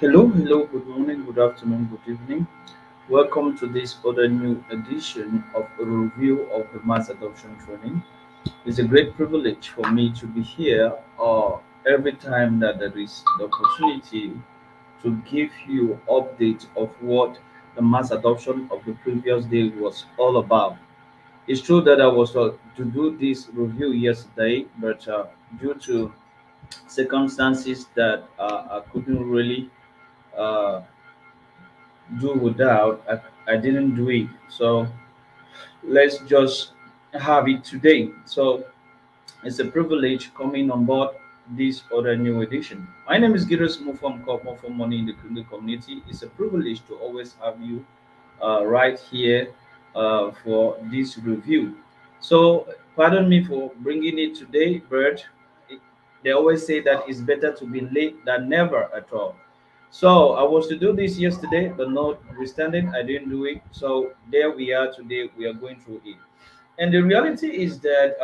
Hello, good morning, good afternoon, good evening. Welcome to this other new edition of a review of the mass adoption training. It's a great privilege for me to be here every time that there is the opportunity to give you update of what the mass adoption of the previous day was all about. It's true that I was to do this review yesterday, but due to circumstances that I couldn't really uh, do without. I didn't do it. So let's just have it today. So it's a privilege coming on board this other new edition. My name is Giros Mufam Kop for Money in the Kringle community. It's a privilege to always have you right here for this review. So pardon me for bringing it today, but they always say that it's better to be late than never at all. So I was to do this yesterday, but notwithstanding, I didn't do it. So there we are today. We are going through it. And the reality is that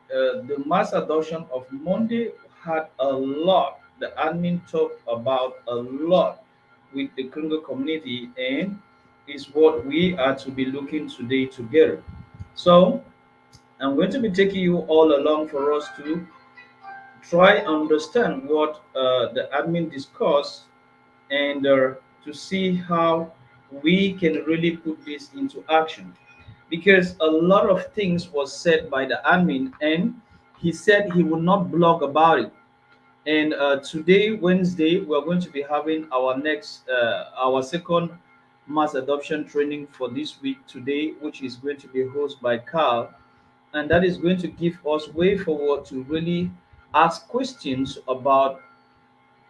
the mass adoption of Monday had a lot. The admin talked about a lot with the Congo community, and is what we are to be looking today together. So I'm going to be taking you all along for us to try and understand what the admin discussed and to see how we can really put this into action, because a lot of things was said by the admin and he said he would not blog about it. And today, Wednesday, we're going to be having our second mass adoption training for this week today, which is going to be hosted by Carl, and that is going to give us way forward to really ask questions about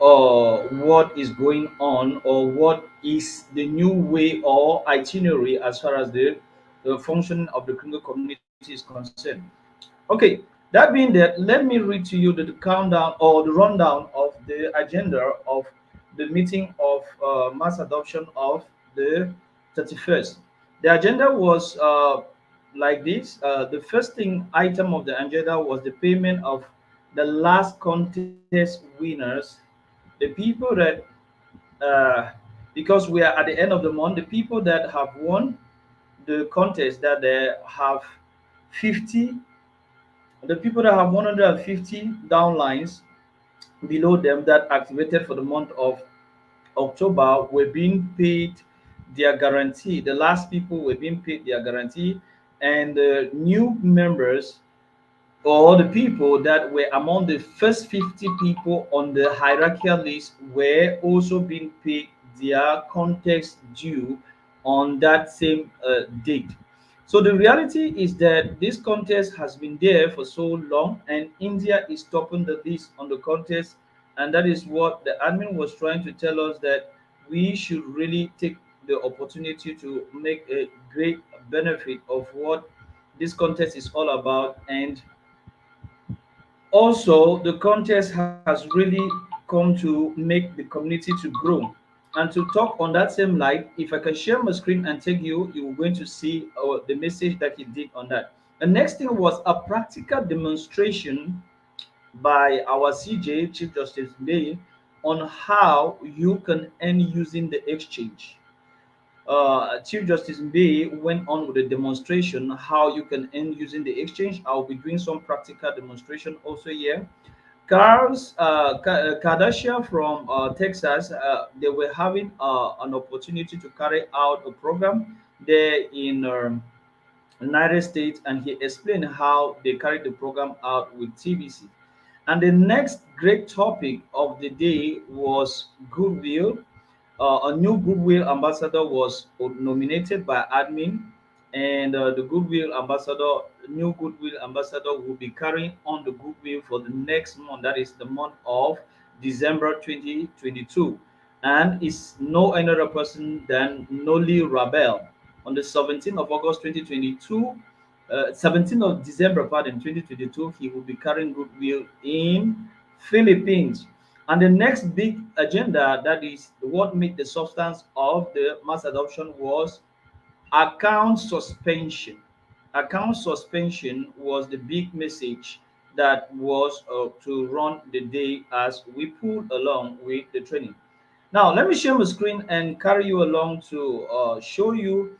what is going on, or what is the new way or itinerary as far as the functioning of the criminal community is concerned. Okay, that being that, let me read to you the countdown or the rundown of the agenda of the meeting of mass adoption of the 31st. The agenda was like this. The first thing item of the agenda was the payment of the last contest winners, the people that uh, because we are at the end of the month, the people that have won the contest, that they have 50, the people that have 150 downlines below them that activated for the month of October were being paid their guarantee. The last people were being paid their guarantee, and the new members, or the people that were among the first 50 people on the hierarchical list, were also being paid their context due on that same date. So the reality is that this contest has been there for so long, and India is topping the list on the contest, and that is what the admin was trying to tell us, that we should really take the opportunity to make a great benefit of what this contest is all about. And also, the contest has really come to make the community to grow. And to talk on that same light, if I can share my screen and take you, you're going to see the message that he did on that. The next thing was a practical demonstration by our CJ, Chief Justice May, on how you can earn using the exchange. Chief Justice Bay went on with a demonstration how you can earn using the exchange. I'll be doing some practical demonstration also here. Kardashian from Texas, they were having an opportunity to carry out a program there in United States, and he explained how they carried the program out with TBC. And the next great topic of the day was goodwill. A new goodwill ambassador was nominated by admin, and the new goodwill ambassador will be carrying on the goodwill for the next month. That is the month of December 2022, and is no another person than Noli Rabel. On the 17th of August 2022, 17th of December, pardon, 2022, he will be carrying goodwill in Philippines. And the next big agenda, that is what made the substance of the mass adoption, was account suspension. Account suspension was the big message that was to run the day as we pulled along with the training. Now, let me share my screen and carry you along to show you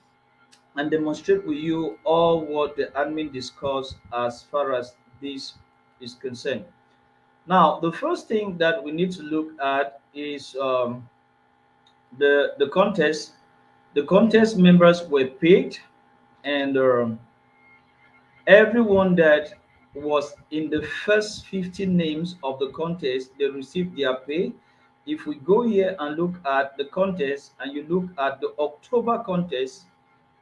and demonstrate with you all what the admin discussed as far as this is concerned. Now, the first thing that we need to look at is the contest. The contest members were paid, and everyone that was in the first 50 names of the contest, they received their pay. If we go here and look at the contest and you look at the October contest,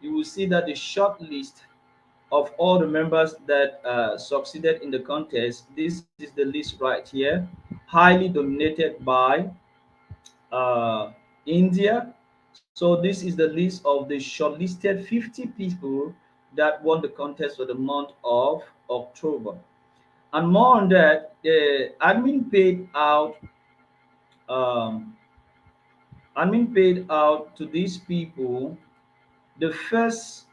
you will see that the short list of all the members that succeeded in the contest, this is the list right here, highly dominated by uh, India. So this is the list of the shortlisted 50 people that won the contest for the month of October. And more on that, the um, admin paid out to these people. The first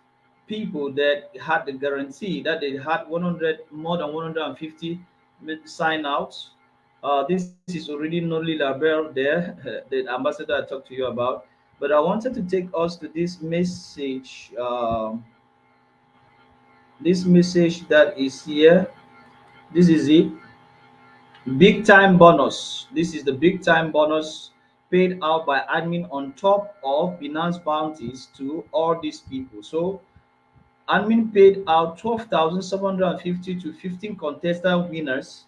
people that had the guarantee that they had 100 more than 150 sign outs. This is already Noli Label there, the ambassador I talked to you about. But I wanted to take us to this message. This message that is here. This is it. Big time bonus. This is the big time bonus paid out by admin on top of Binance bounties to all these people. So admin paid out 12,750 to 15 contestant winners,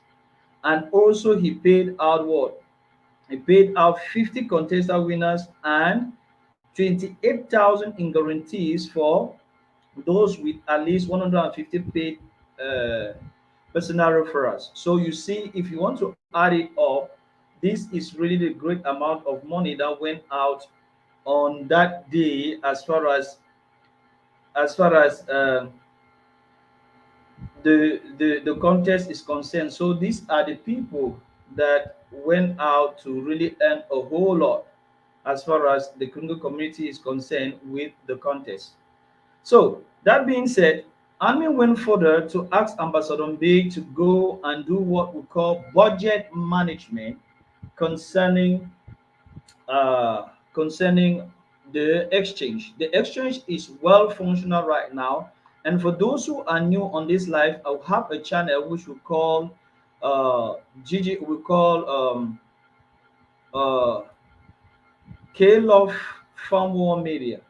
and also he paid out what? He paid out 50 contestant winners and 28,000 in guarantees for those with at least 150 paid uh, personal referrals. So you see, if you want to add it up, this is really the great amount of money that went out on that day as far as the contest is concerned. So these are the people that went out to really earn a whole lot as far as the Congo community is concerned with the contest. So that being said, Army went further to ask Ambassador Mbe to go and do what we call budget management concerning concerning the exchange. The exchange is well functional right now. And for those who are new on this live, I'll have a channel which we call GG, we call uh, K Love Farm War Media.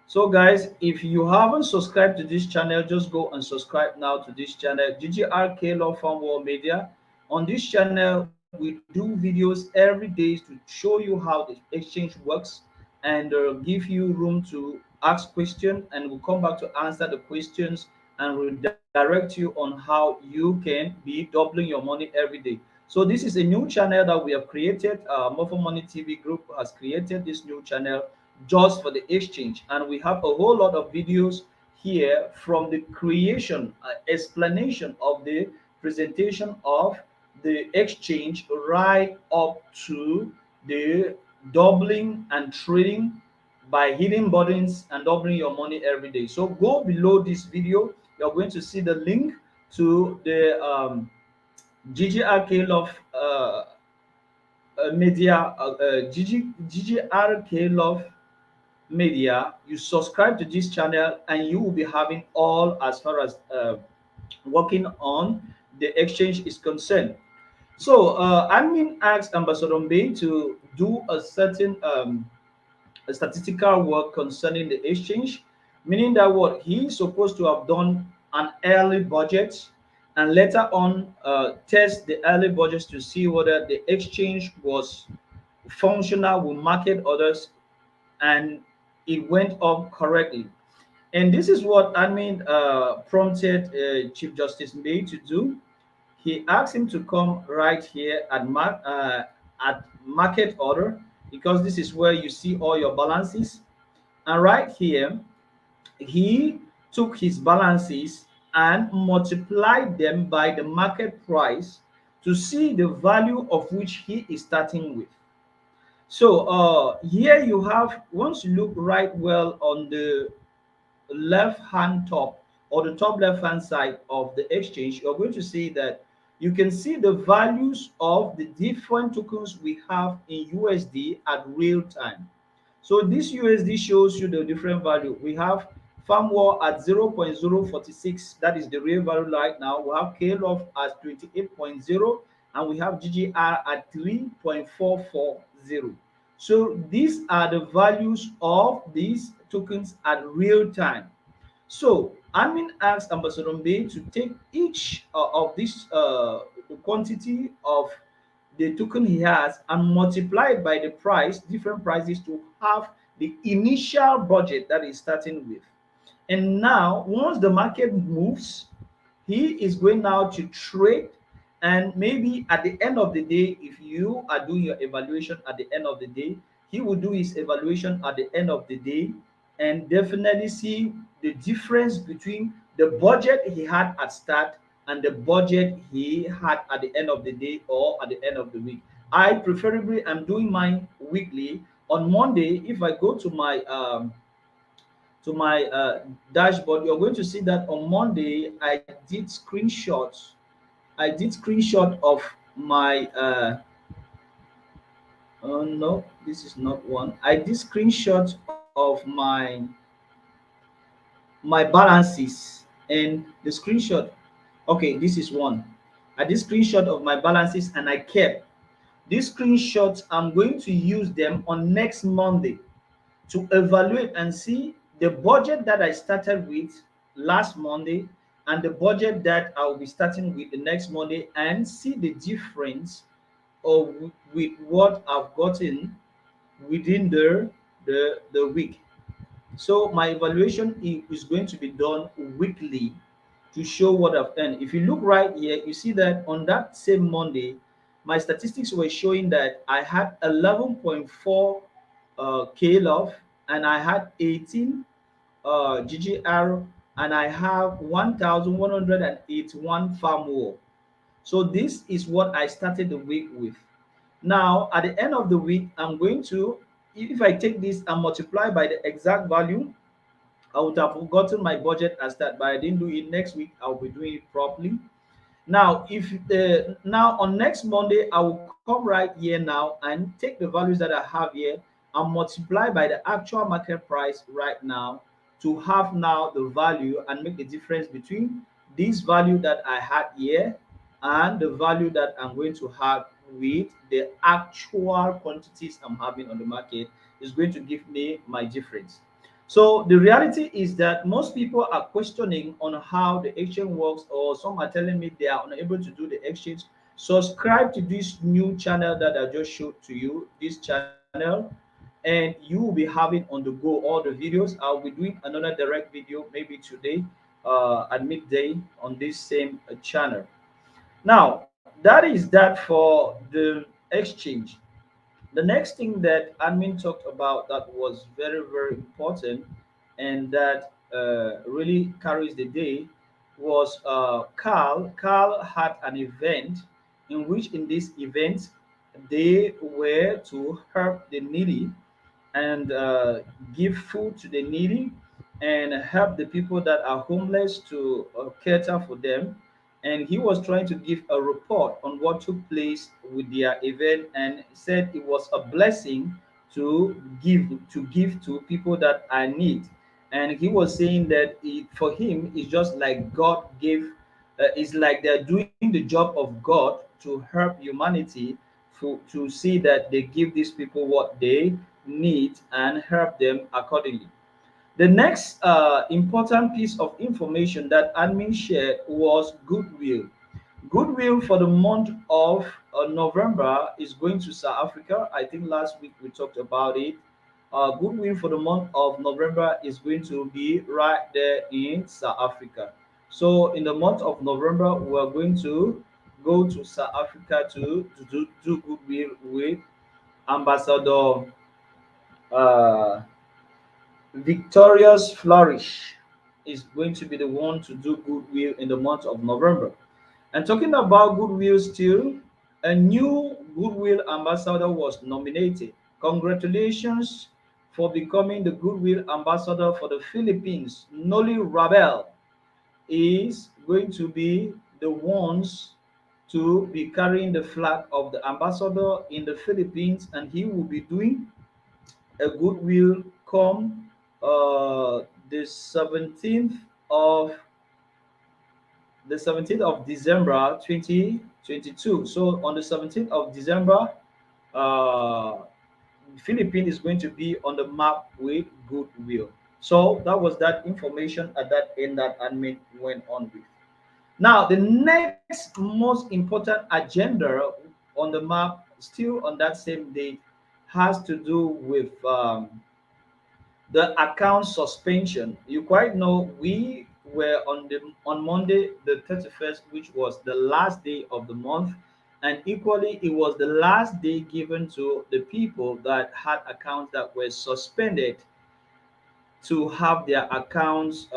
So, guys, if you haven't subscribed to this channel, just go and subscribe now to this channel, GGRK Law Firm World Media. On this channel, we do videos every day to show you how the exchange works and give you room to ask questions, and we'll come back to answer the questions and redirect you on how you can be doubling your money every day. So this is a new channel that we have created. MOFFO Money TV Group has created this new channel just for the exchange, and we have a whole lot of videos here from the creation explanation of the presentation of the exchange right up to the doubling and trading by hitting buttons and doubling your money every day. So go below this video, you're going to see the link to the GGRK Love Media, GGRK Love Media. You subscribe to this channel and you will be having all as far as working on the exchange is concerned. So admin asked Ambassador Mbe to do a certain statistical work concerning the exchange, meaning that what he's supposed to have done an early budget and later on test the early budgets to see whether the exchange was functional with market orders and it went up correctly. And this is what admin prompted Chief Justice May to do. He asked him to come right here at market order, because this is where you see all your balances. And right here, he took his balances and multiplied them by the market price to see the value of which he is starting with. So here you have, once you look right well on the left hand top or the top left hand side of the exchange, you're going to see that you can see the values of the different tokens we have in USD at real time. So this USD shows you the different value. We have farm wall at 0.046, that is the real value right now. We have KLOF at 28.0, and we have GGR at 3.440. So these are the values of these tokens at real time. So admin asked Ambassador Bay to take each of this the quantity of the token he has and multiply it by the price, different prices, to have the initial budget that he's starting with. And now, once the market moves, he is going now to trade. And maybe at the end of the day, if you are doing your evaluation at the end of the day, he will do his evaluation at the end of the day and definitely see the difference between the budget he had at start and the budget he had at the end of the day or at the end of the week. I preferably am doing mine weekly. On Monday, if I go to my dashboard, you're going to see that on Monday I did screenshot of my oh no, this is not one. I did screenshot of my balances, and the screenshot, okay, this is one. I did screenshot of my balances and I kept these screenshots. I'm going to use them on next Monday to evaluate and see the budget that I started with last Monday and the budget that I will be starting with the next Monday, and see the difference of with what I've gotten within the week. So my evaluation is going to be done weekly to show what I've done. If you look right here, you see that on that same Monday, my statistics were showing that I had 11.4 K love, and I had 18 GGR, and I have 1,181 farm wall. So this is what I started the week with. Now, at the end of the week, I'm going to, if I take this and multiply by the exact value, I would have forgotten my budget as that, but I didn't do it. Next week, I'll be doing it properly. Now, if now on next Monday, I will come right here now and take the values that I have here and multiply by the actual market price right now to have now the value and make the difference between this value that I had here and the value that I'm going to have with the actual quantities I'm having on the market. Is going to give me my difference. So the reality is that most people are questioning on how the exchange works, or some are telling me they are unable to do the exchange. Subscribe to this new channel that I just showed to you, this channel, and you will be having on the go all the videos. I'll be doing another direct video maybe today at midday on this same channel. Now, that is that for the exchange. The next thing that admin talked about that was very, very important and that really carries the day was Carl. Carl had an event in which, in this event, they were to help the needy and give food to the needy and help the people that are homeless to cater for them. And he was trying to give a report on what took place with their event, and said it was a blessing to give to people that are in need. And he was saying that for him it's just like God gave, it's like they're doing the job of God to help humanity, to see that they give these people what they need and help them accordingly. The next important piece of information that admin shared was goodwill. Goodwill for the month of November is going to South Africa. I think last week we talked about it. Goodwill for the month of November is going to be right there in South Africa. So in the month of November, we are going to go to South Africa to do goodwill with Ambassador uh, Victorious Flourish. Is going to be the one to do goodwill in the month of November. And talking about goodwill still, a new goodwill ambassador was nominated. Congratulations for becoming the goodwill ambassador for the Philippines. Noli Rabel is going to be the ones to be carrying the flag of the ambassador in the Philippines, and he will be doing a goodwill come uh, the 17th of the 17th of December 2022. So on the 17th of December, uh, Philippines is going to be on the map with goodwill. So that was that information at that end that admin went on with. Now, the next most important agenda on the map, still on that same date, has to do with the account suspension. You quite know we were on Monday the 31st, which was the last day of the month, and equally it was the last day given to the people that had accounts that were suspended to have their accounts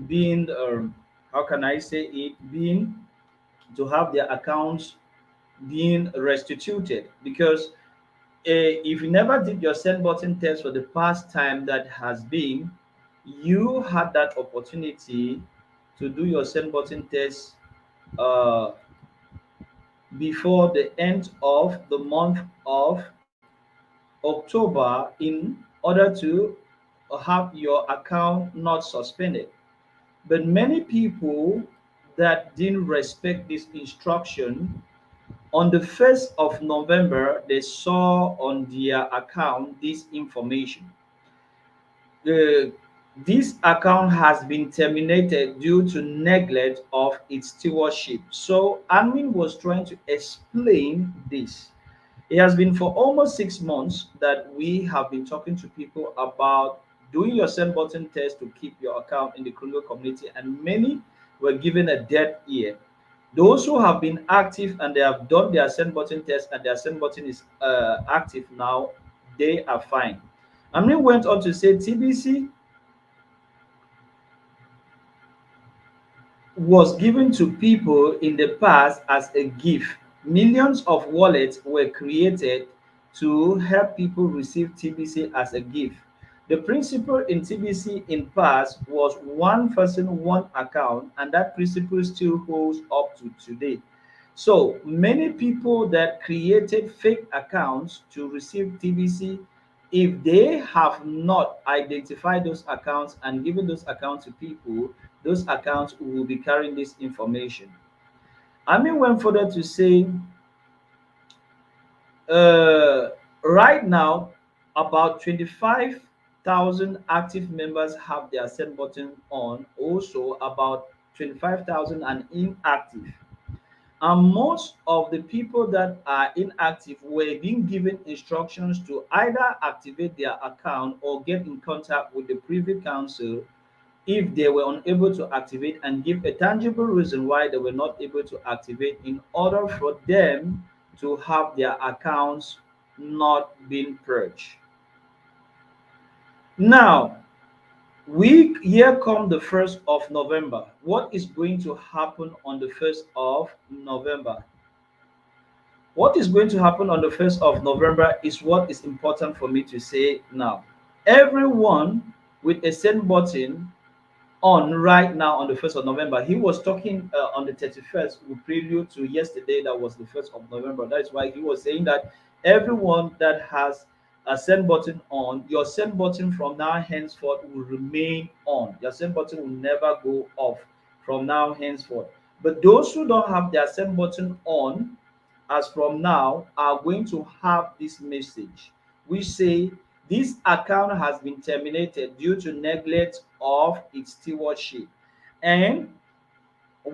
being how can I say it, being to have their accounts being restituted, because if you never did your send button test for the past time that has been, you had that opportunity to do your send button test uh, before the end of the month of October in order to have your account not suspended. But many people that didn't respect this instruction, on the 1st of November, they saw on their account this information. The, this account has been terminated due to neglect of its stewardship. So admin was trying to explain this. It has been for almost 6 months that we have been talking to people about doing your send button test to keep your account in the criminal community, and many were given a dead ear. Those who have been active and they have done their send button test and their send button is active now, they are fine. Amri went on to say TBC was given to people in the past as a gift. Millions of wallets were created to help people receive TBC as a gift. The principle in TBC in past was one person, one account, and that principle still holds up to today. So many people that created fake accounts to receive TBC, if they have not identified those accounts and given those accounts to people, those accounts will be carrying this information. Ami went further to say, uh, right now, about 25,000 active members have their send button on. Also, about 25,000 are inactive. And most of the people that are inactive were being given instructions to either activate their account or get in contact with the Privy Council if they were unable to activate, and give a tangible reason why they were not able to activate in order for them to have their accounts not being purged. Now, here come the 1st of November. What is going to happen on the 1st of November? What is going to happen on the 1st of November is what is important for me to say now. Everyone with a send button on right now on the 1st of November. He was talking on the 31st, with prelude to yesterday, that was the 1st of November. That is why he was saying that everyone that has a send button on, your send button from now henceforth will remain on. Your send button will never go off from now henceforth. But those who don't have their send button on as from now are going to have this message which say this account has been terminated due to neglect of its stewardship. And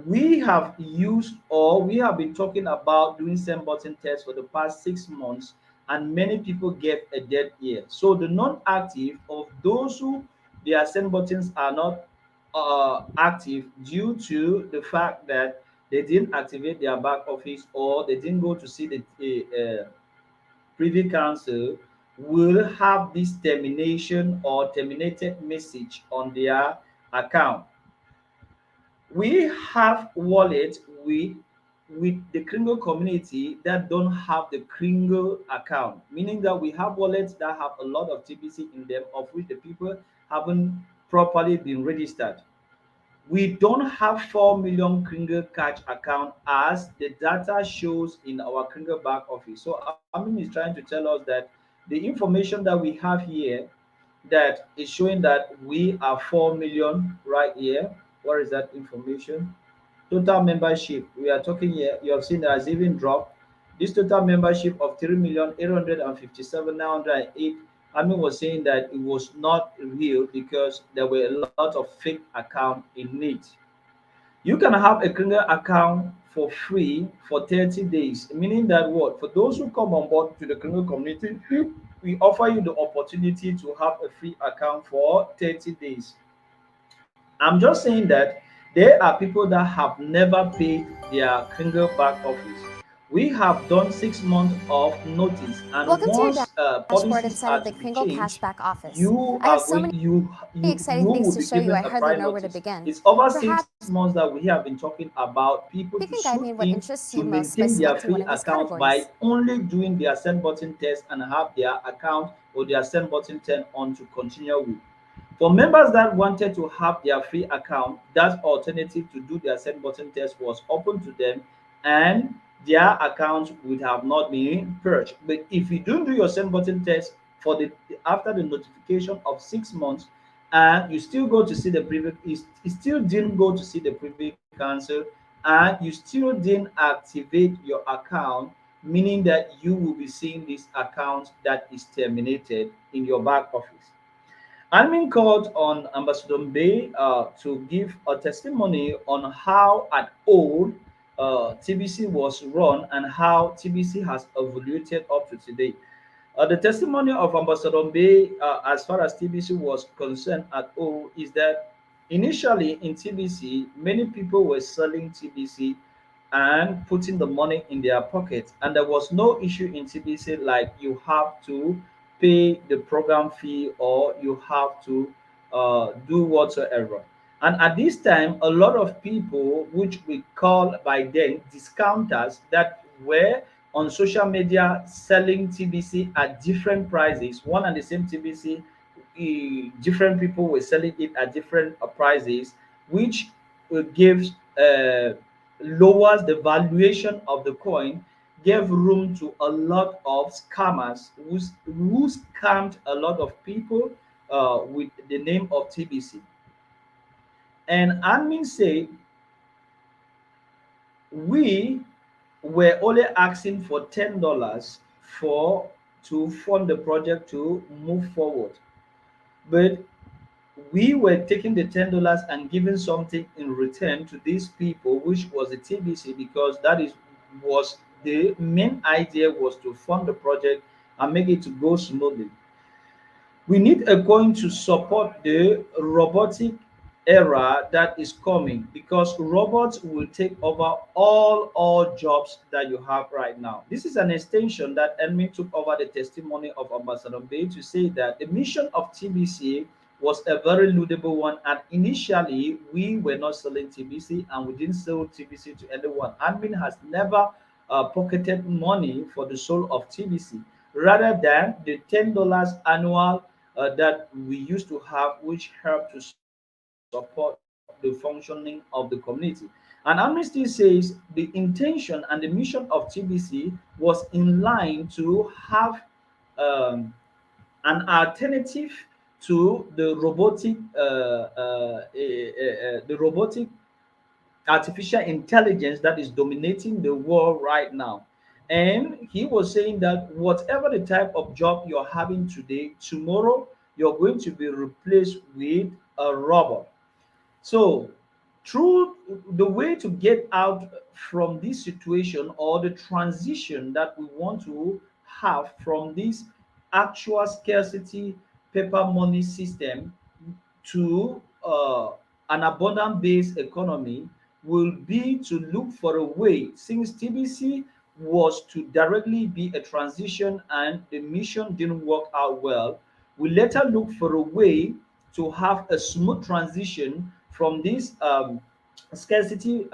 we have used, or we have been talking about doing send button tests for the past 6 months, and many people get a dead ear. So the non-active, of those who their send buttons are not active due to the fact that they didn't activate their back office or they didn't go to see the Privy Council, will have this termination or terminated message on their account. We have wallets with the Kringle community that don't have the Kringle account, meaning that we have wallets that have a lot of TBC in them, of which the people haven't properly been registered. We don't have 4 million Kringle cash account as the data shows in our Kringle back office. So Amin is trying to tell us that the information that we have here that is showing that we are 4 million right here. What is that information? Total membership. We are talking here. You have seen that has even dropped. This total membership of 3,857,908. Amin was saying that it was not real because there were a lot of fake accounts in it. You can have a Kringle account for free for 30 days, meaning that what? For those who come on board to the Kringle community, we offer you the opportunity to have a free account for 30 days. I'm just saying that there are people that have never paid their Kringle back office. We have done 6 months of notice, and Welcome to your once dashboard inside of the policies are Kringle to be Cashback changed, office. I have you so are many going exciting you things to will show be you, I given a hardly know prior where to notice. begin. It's over Perhaps 6 months that we have been talking about you people can to guide me swoop in what in interests you to most by maintain their selecting one free of these accounts categories. by only doing their send button test and have their account or their send button turned on to continue with. For members that wanted to have their free account, that alternative to do their send button test was open to them and their accounts would have not been purged. But if you don't do your send button test for the after the notification of 6 months and you still go to see the privy, you still didn't go to see the privy council and you still didn't activate your account, meaning that you will be seeing this account that is terminated in your back office. Admin called on Ambassador Bay to give a testimony on how at old TBC was run and how TBC has evoluted up to today. The testimony of Ambassador Bay, as far as TBC was concerned at all, is that initially in TBC, many people were selling TBC and putting the money in their pockets, and there was no issue in TBC like you have to pay the program fee or you have to do whatsoever. And at this time, a lot of people, which we call by then discounters, that were on social media selling TBC at different prices, one and the same TBC, different people were selling it at different prices, which gives lowers the valuation of the coin, gave room to a lot of scammers who scammed a lot of people with the name of TBC. And admin say we were only asking for $10 for to fund the project to move forward. But we were taking the $10 and giving something in return to these people, which was the TBC, because that is was the main idea was to fund the project and make it to go smoothly. We need a coin to support the robotic era that is coming because robots will take over all jobs that you have right now. This is an extension that Edmin took over the testimony of Ambassador Bay to say that the mission of TBC was a very laudable one. And initially, we were not selling TBC and we didn't sell TBC to anyone. Admin has never pocketed money for the soul of TBC rather than the $10 annual that we used to have, which helped to support the functioning of the community. And Amnesty says the intention and the mission of TBC was in line to have um, an alternative to the robotic artificial intelligence that is dominating the world right now. And he was saying that whatever the type of job you're having today, tomorrow you're going to be replaced with a robot. So, through the way to get out from this situation or the transition that we want to have from this actual scarcity paper money system to an abundant based economy will be to look for a way, since TBC was to directly be a transition and the mission didn't work out well. We later look for a way to have a smooth transition from this scarcity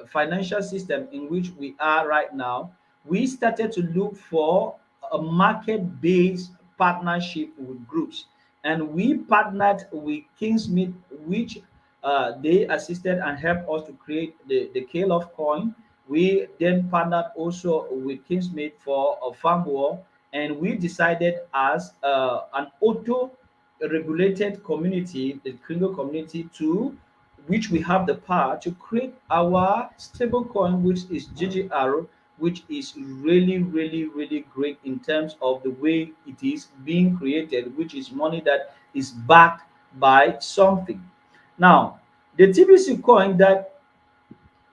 financial system in which we are right now. We started to look for a market based partnership with groups, and we partnered with Kingsmith, which They assisted and helped us to create the KLOF coin. We then partnered also with Kingsmate for a farm war, and we decided as an auto regulated community, the Kringle community, to which we have the power to create our stable coin, which is GGR, which is really great in terms of the way it is being created, which is money that is backed by something. Now, the TBC coin that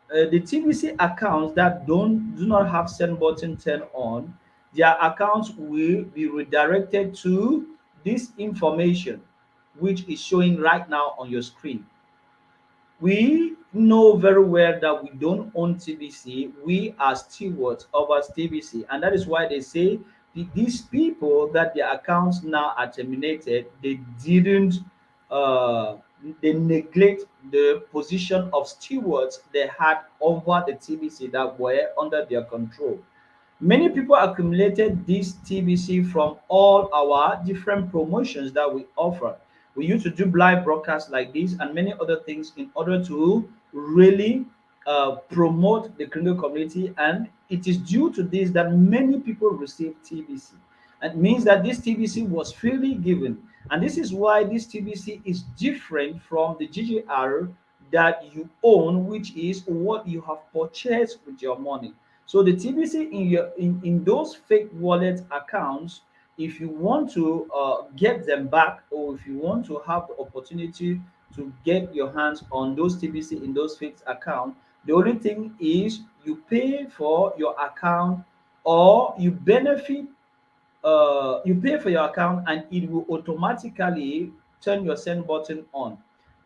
the TBC accounts that do not have send button turned on, their accounts will be redirected to this information, which is showing right now on your screen. We know very well that we don't own TBC. We are stewards over TBC, and that is why they say these people that their accounts now are terminated, they didn't, uh, they neglect the position of stewards they had over the TBC that were under their control. Many people accumulated this TBC from all our different promotions that we offer. We used to do live broadcasts like this and many other things in order to really promote the criminal community. And it is due to this that many people receive TBC. It means that this TBC was freely given. And this is why this TBC is different from the GGR that you own, which is what you have purchased with your money. So the TBC in in those fake wallet accounts, if you want to get them back, or if you want to have the opportunity to get your hands on those TBC in those fake accounts, the only thing is you pay for your account, or you benefit, you pay for your account and it will automatically turn your send button on.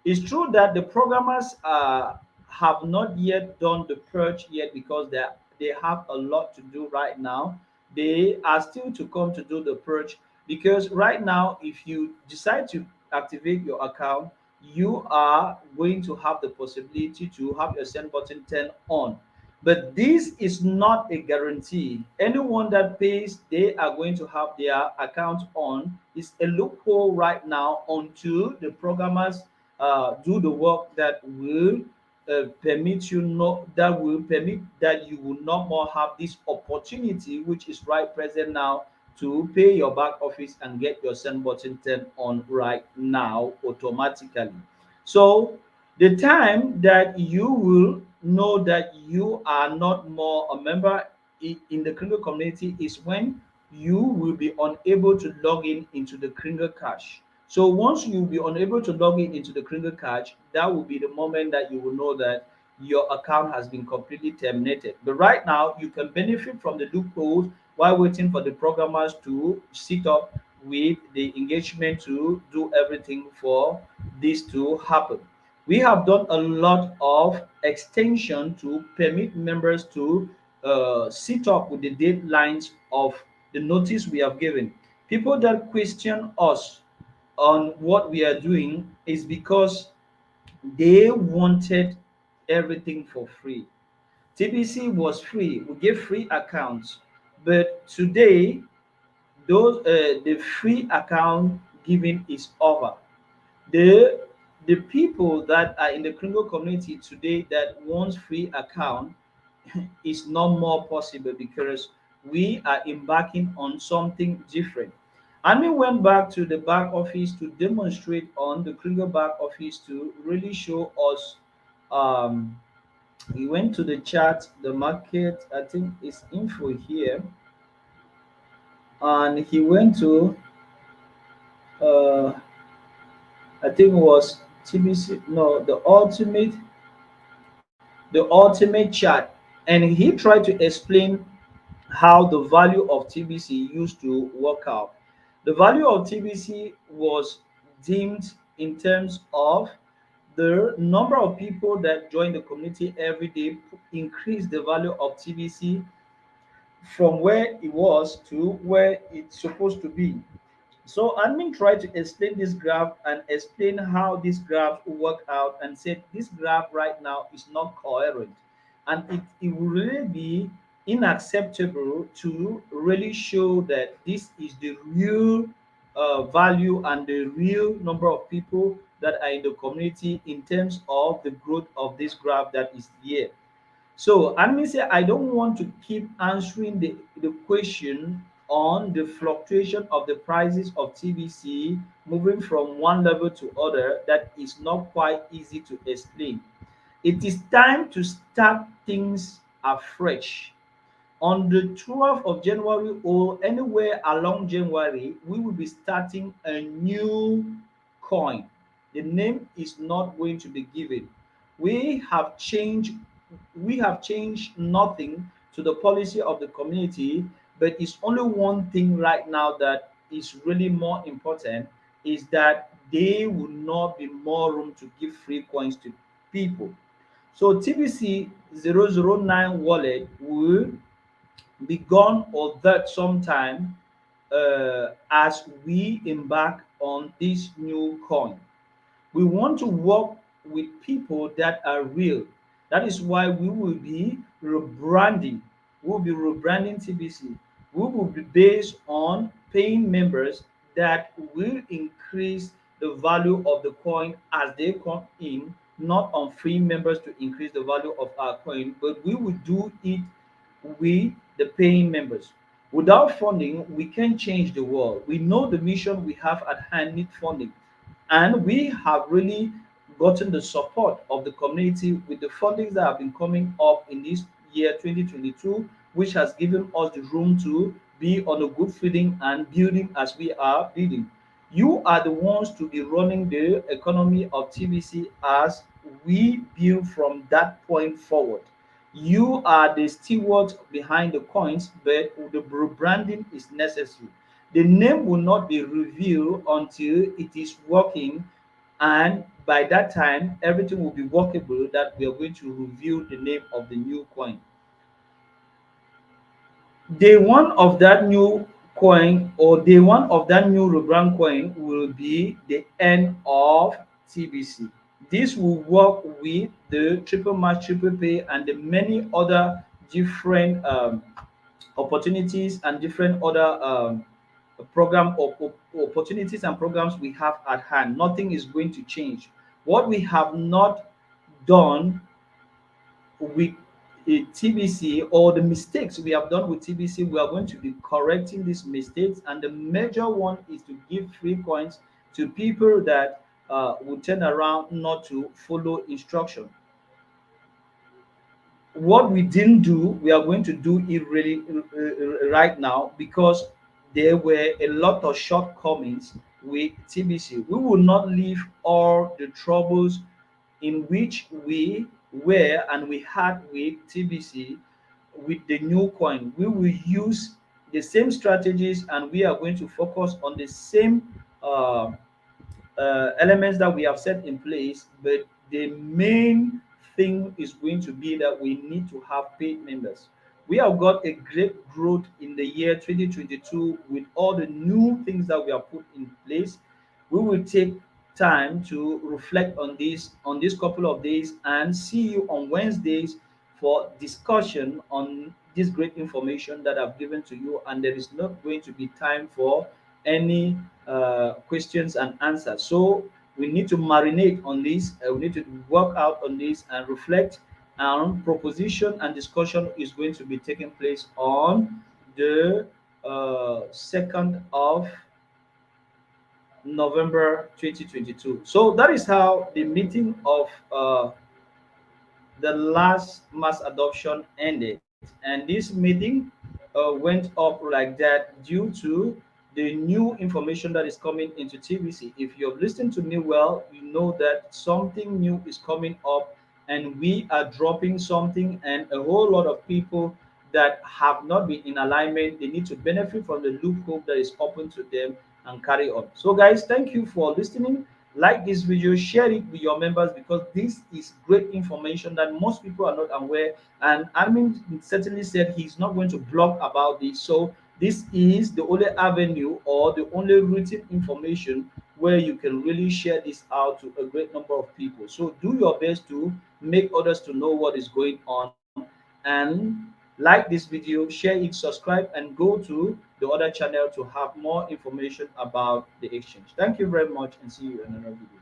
It's true that the programmers have not yet done the purge yet because they have a lot to do right now. They are still to come to do the purge, because right now, if you decide to activate your account, you are going to have the possibility to have your send button turned on. But this is not a guarantee. Anyone that pays, they are going to have their account on. It's a loophole right now until the programmers do the work that will permit you not that will permit that you will not more have this opportunity, which is right present now, to pay your back office and get your send button turned on right now automatically. So the time that you will know that you are not more a member in the Kringle community is when you will be unable to log in into the Kringle cache. So once you will be unable to log in into the Kringle cache, that will be the moment that you will know that your account has been completely terminated. But right now, you can benefit from the loopholes while waiting for the programmers to sit up with the engagement to do everything for this to happen. We have done a lot of extension to permit members to sit up with the deadlines of the notice we have given. People that question us on what we are doing is because they wanted everything for free. TBC was free. We gave free accounts, but today the free account giving is over. The people that are in the Kringle community today that wants free account is not more possible, because we are embarking on something different. And we went back to the back office to demonstrate on the Kringle back office to really show us. Um, we went to the chart, the market, I think it's info here, and he went to, uh, I think it was TBC, no, the ultimate chart, and he tried to explain how the value of TBC used to work out. The value of TBC was deemed in terms of the number of people that join the community every day, increase the value of TBC from where it was to where it's supposed to be. So admin tried to explain this graph and explain how this graph work out, and said this graph right now is not coherent, and it will really be unacceptable to really show that this is the real value and the real number of people that are in the community in terms of the growth of this graph that is here. So admin say I don't want to keep answering the question on the fluctuation of the prices of TBC moving from one level to other that is not quite easy to explain. It is time to start things afresh. On the 12th of January or anywhere along January, we will be starting a new coin. The name is not going to be given. We have changed we have changed nothing to the policy of the community, but it's only one thing right now that is really more important is that there will not be more room to give free coins to people. So TBC 009 wallet will be gone or that sometime as we embark on this new coin. We want to work with people that are real. That is why we will be rebranding. We'll be rebranding TBC. We will be based on paying members that will increase the value of the coin as they come in, not on free members to increase the value of our coin, but we will do it with the paying members. Without funding, we can't change the world. We know the mission we have at hand need funding, and we have really gotten the support of the community with the fundings that have been coming up in this year 2022, which has given us the room to be on a good footing and building as we are building. You are the ones to be running the economy of TBC as we build from that point forward. You are the stewards behind the coins, but the rebranding is necessary. The name will not be revealed until it is working, and by that time, everything will be workable that we are going to reveal the name of the new coin. Day one of that new coin or day one of that new rebrand coin will be the end of TBC. This will work with the triple match, triple pay, and the many other different opportunities and different other program opportunities and programs we have at hand. Nothing is going to change. What we have not done with TBC, or the mistakes we have done with TBC, we are going to be correcting these mistakes. And the major one is to give free coins to people that will turn around not to follow instruction. What we didn't do, we are going to do it really right now, because there were a lot of shortcomings with TBC. We will not leave all the troubles in which we were and we had with TBC with the new coin. We will use the same strategies and we are going to focus on the same elements that we have set in place, but the main thing is going to be that we need to have paid members. We have got a great growth in the year 2022 with all the new things that we have put in place. We will take time to reflect on this couple of days and see you on Wednesdays for discussion on this great information that I've given to you. And there is not going to be time for any questions and answers. So we need to marinate on this. We need to work out on this and reflect. And proposition and discussion is going to be taking place on the 2nd of November 2022. So that is how the meeting of the last mass adoption ended. And this meeting went up like that due to the new information that is coming into TBC. If you've listened to me well, you know that something new is coming up and we are dropping something, and a whole lot of people that have not been in alignment, they need to benefit from the loophole that is open to them and carry on. So guys, thank you for listening. Like this video, share it with your members, because this is great information that most people are not aware. And Armin certainly said he's not going to blog about this. So this is the only avenue or the only written information where you can really share this out to a great number of people. So do your best to make others to know what is going on, and like this video, share it, subscribe, and go to the other channel to have more information about the exchange. Thank you very much, and see you in another video.